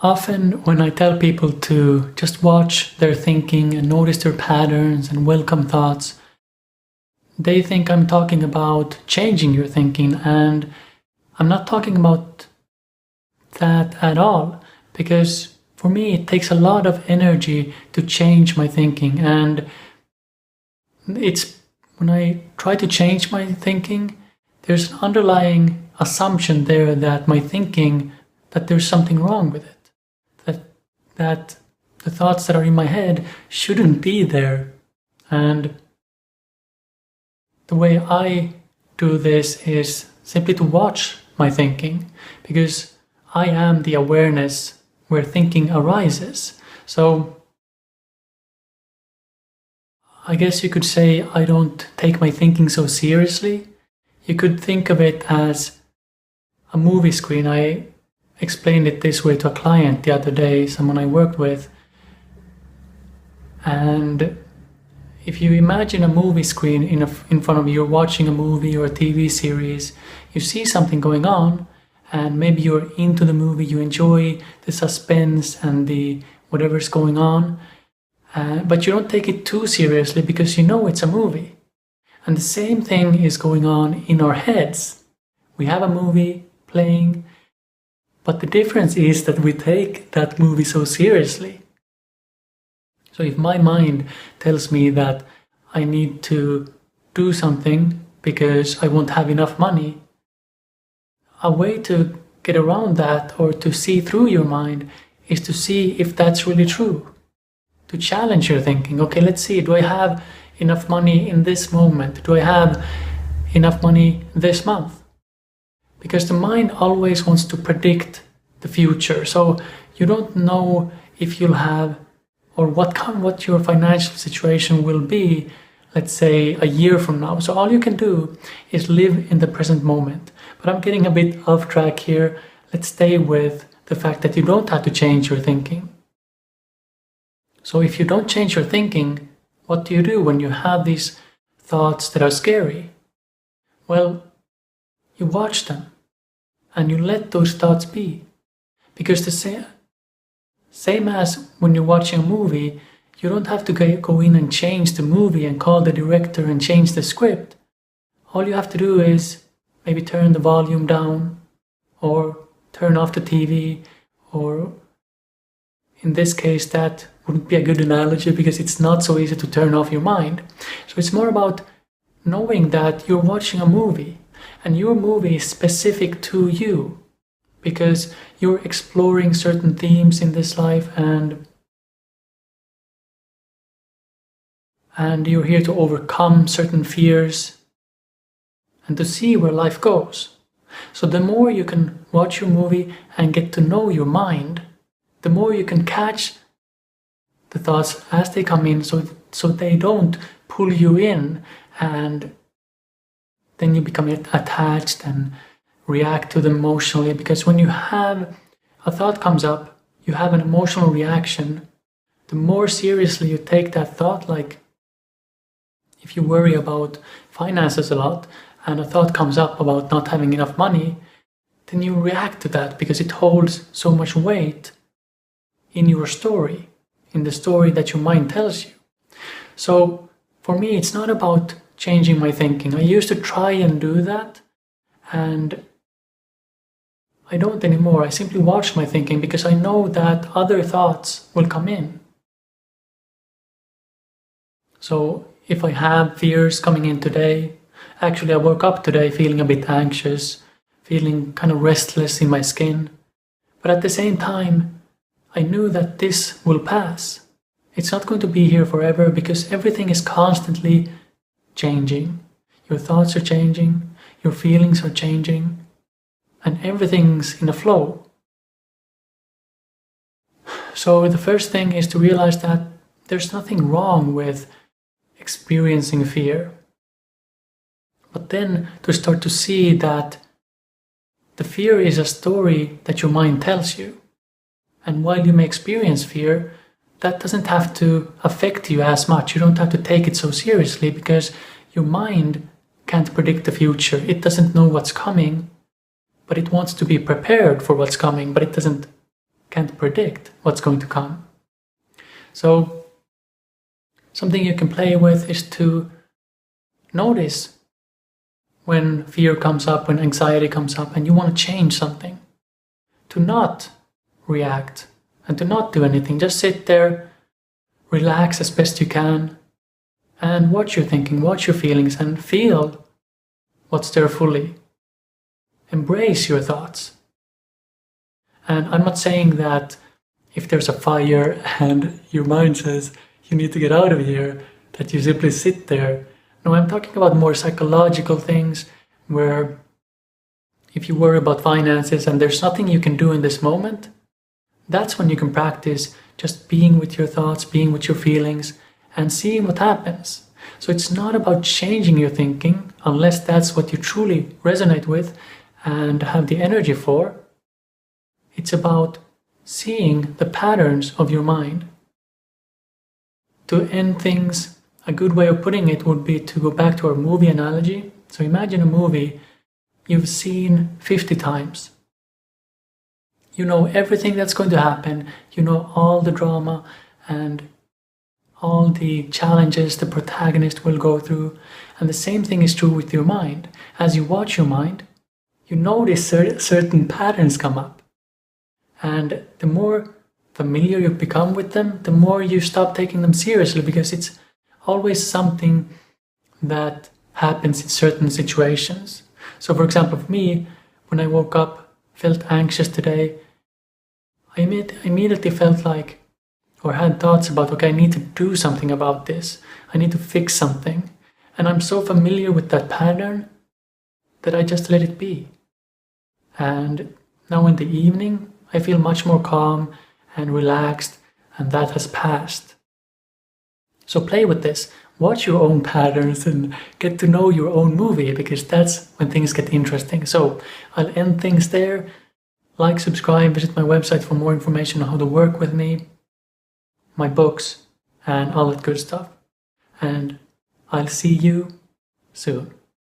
Often when I tell people to just watch their thinking and notice their patterns and welcome thoughts, they think I'm talking about changing your thinking, and I'm not talking about that at all, because for me it takes a lot of energy to change my thinking, and it's when I try to change my thinking, there's an underlying assumption there that my thinking, that there's something wrong with it, that the thoughts that are in my head shouldn't be there. And the way I do this is simply to watch my thinking, because I am the awareness where thinking arises. So I guess you could say I don't take my thinking so seriously. You could think of it as a movie screen. I explained it this way to a client the other day, someone I worked with. And if you imagine a movie screen in front of you, you're watching a movie or a TV series, you see something going on, and maybe you're into the movie, you enjoy the suspense and the whatever's going on, but you don't take it too seriously because you know it's a movie. And the same thing is going on in our heads. We have a movie playing, but the difference is that we take that movie so seriously. So if my mind tells me that I need to do something because I won't have enough money, a way to get around that or to see through your mind is to see if that's really true. To challenge your thinking. Okay, let's see, do I have enough money in this moment? Do I have enough money this month? Because the mind always wants to predict the future. So you don't know if you'll have or what your financial situation will be, let's say a year from now. So all you can do is live in the present moment. But I'm getting a bit off track here. Let's stay with the fact that you don't have to change your thinking. So if you don't change your thinking, what do you do when you have these thoughts that are scary? Well, you watch them and you let those thoughts be. Because the same as when you're watching a movie, you don't have to go in and change the movie and call the director and change the script. All you have to do is maybe turn the volume down or turn off the TV, or in this case that wouldn't be a good analogy because it's not so easy to turn off your mind. So it's more about knowing that you're watching a movie and your movie is specific to you because you're exploring certain themes in this life and you're here to overcome certain fears and to see where life goes. So the more you can watch your movie and get to know your mind, the more you can catch the thoughts as they come in so they don't pull you in and then you become attached and react to them emotionally. Because when you have a thought comes up, you have an emotional reaction, the more seriously you take that thought. Like if you worry about finances a lot and a thought comes up about not having enough money, then you react to that because it holds so much weight in your story, in the story that your mind tells you. So for me, it's not about changing my thinking. I used to try and do that, and I don't anymore. I simply watch my thinking because I know that other thoughts will come in. So if I have fears coming in today, actually I woke up today feeling a bit anxious, feeling kind of restless in my skin, but at the same time, I knew that this will pass. It's not going to be here forever because everything is constantly changing. Your thoughts are changing, your feelings are changing, and everything's in a flow. So the first thing is to realize that there's nothing wrong with experiencing fear. But then to start to see that the fear is a story that your mind tells you. And while you may experience fear, that doesn't have to affect you as much. You don't have to take it so seriously because your mind can't predict the future. It doesn't know what's coming, but it wants to be prepared for what's coming, but it doesn't can't predict what's going to come. So something you can play with is to notice when fear comes up, when anxiety comes up, and you want to change something. To not react and to not do anything. Just sit there, relax as best you can, and watch your thinking, watch your feelings, and feel what's there fully. Embrace your thoughts. And I'm not saying that if there's a fire and your mind says you need to get out of here, that you simply sit there. No, I'm talking about more psychological things where if you worry about finances and there's nothing you can do in this moment, that's when you can practice just being with your thoughts, being with your feelings, and seeing what happens. So it's not about changing your thinking, unless that's what you truly resonate with and have the energy for. It's about seeing the patterns of your mind. To end things, a good way of putting it would be to go back to our movie analogy. So imagine a movie you've seen 50 times. You know everything that's going to happen. You know all the drama and all the challenges the protagonist will go through. And the same thing is true with your mind. As you watch your mind, you notice certain patterns come up. And the more familiar you become with them, the more you stop taking them seriously, because it's always something that happens in certain situations. So for example, for me, when I woke up, felt anxious today, I immediately felt like, or had thoughts about, okay, I need to do something about this. I need to fix something. And I'm so familiar with that pattern that I just let it be. And now in the evening, I feel much more calm and relaxed, and that has passed. So play with this. Watch your own patterns and get to know your own movie, because that's when things get interesting. So I'll end things there. Like, subscribe, visit my website for more information on how to work with me, my books, and all that good stuff. And I'll see you soon.